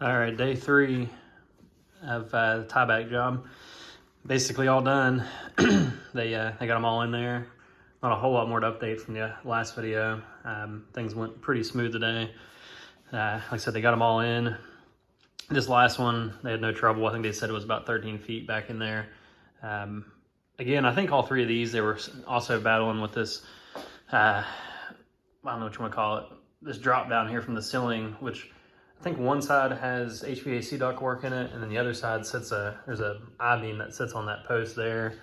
All right, day 3 of the tieback job. Basically all done. They got them all in there. Not a whole lot more to update from the last video. Things went pretty smooth today. Like I said, they got them all in. This last one, they had no trouble. I think they said it was about 13 feet back in there. Again, I think all 3 of these, they were also battling with this, I don't know what you want to call it, this drop down here from the ceiling, which I think one side has HVAC ductwork in it, and then the other side there's a I-beam that sits on that post there,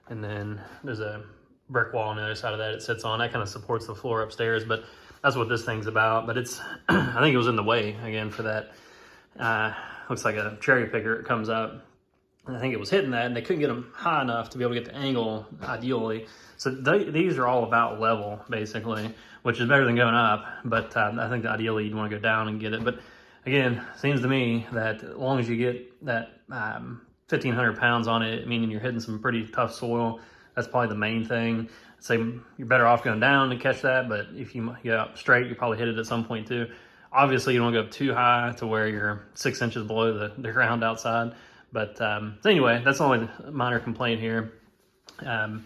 and then there's a brick wall on the other side of that it sits on. That kind of supports the floor upstairs, but that's what this thing's about. But it's, I think it was in the way, again, for that. Looks like a cherry picker. It comes up. And I think it was hitting that, and they couldn't get them high enough to be able to get the angle ideally. So these are all about level, basically, which is better than going up. But I think ideally you'd want to go down and get it. But again, seems to me that as long as you get that 1,500 pounds on it, meaning you're hitting some pretty tough soil, that's probably the main thing. I'd say you're better off going down to catch that, but if you get up straight, you probably hit it at some point too. Obviously, you don't want to go up too high to where you're 6 inches below the ground outside. But so anyway, that's the only minor complaint here. I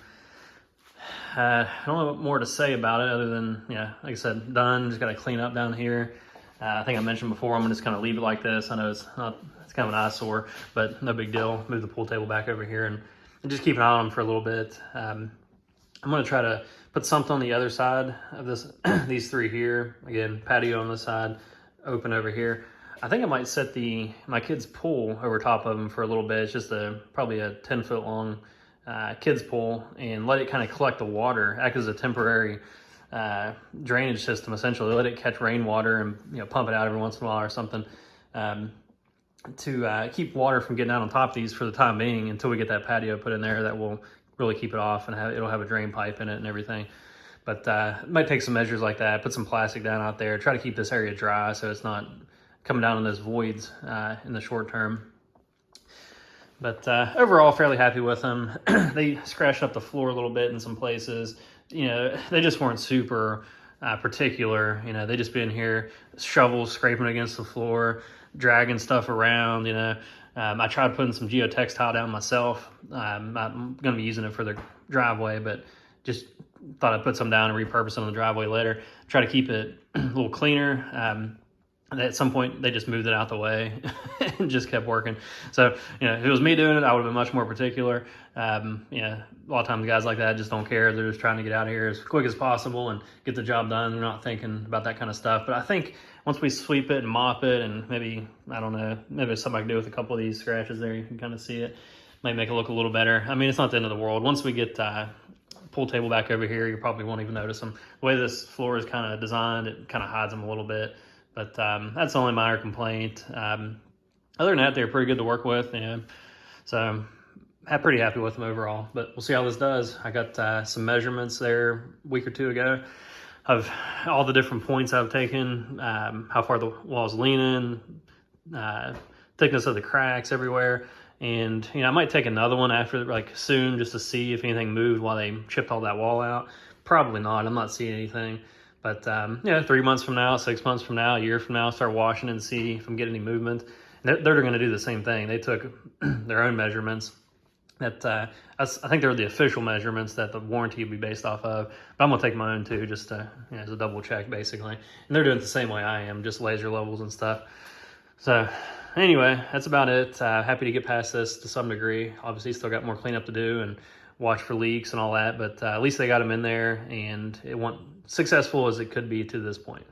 don't know what more to say about it other than, yeah, like I said, done. Just got to clean up down here. I think I mentioned before, I'm going to just kind of leave it like this. I know it's kind of an eyesore, but no big deal. Move the pool table back over here and just keep an eye on them for a little bit. I'm going to try to put something on the other side of this, these 3 here. Again, patio on this side, open over here. I think I might set my kids' pool over top of them for a little bit. It's just probably a 10-foot long kids' pool, and let it kind of collect the water, act as a temporary drainage system, essentially. Let it catch rainwater and pump it out every once in a while or something, to keep water from getting out on top of these for the time being until we get that patio put in there. That will really keep it off, and it'll have a drain pipe in it and everything. But it might take some measures like that. Put some plastic down out there. Try to keep this area dry so it's not coming down in those voids in the short term. But overall, fairly happy with them. They scratched up the floor a little bit in some places. They just weren't super particular. They just been here, shovels scraping against the floor, dragging stuff around. I tried putting some geotextile down myself. I'm going to be using it for the driveway, but just thought I'd put some down and repurpose it on the driveway later. Try to keep it a little cleaner. And at some point, they just moved it out the way and just kept working. So, if it was me doing it, I would have been much more particular. A lot of times guys like that just don't care. They're just trying to get out of here as quick as possible and get the job done. They're not thinking about that kind of stuff. But I think once we sweep it and mop it, and maybe, I don't know, maybe there's something I can do with a couple of these scratches there. You can kind of see it. Might make it look a little better. I mean, it's not the end of the world. Once we get pool table back over here, you probably won't even notice them. The way this floor is kind of designed, it kind of hides them a little bit. But that's the only minor complaint. Other than that, they're pretty good to work with. So I'm pretty happy with them overall. But we'll see how this does. I got some measurements there a week or 2 ago of all the different points I've taken, how far the wall's leaning, thickness of the cracks everywhere. And, I might take another one after, soon, just to see if anything moved while they chipped all that wall out. Probably not. I'm not seeing anything. But 3 months from now, 6 months from now, a year from now, start washing and see if I'm getting any movement. They're going to do the same thing. They took their own measurements. I think they're the official measurements that the warranty would be based off of. But I'm going to take my own too, just as a double check, basically. And they're doing it the same way I am, just laser levels and stuff. So anyway, that's about it. Happy to get past this to some degree. Obviously, still got more cleanup to do and watch for leaks and all that. But at least they got them in there, and it went successful as it could be to this point.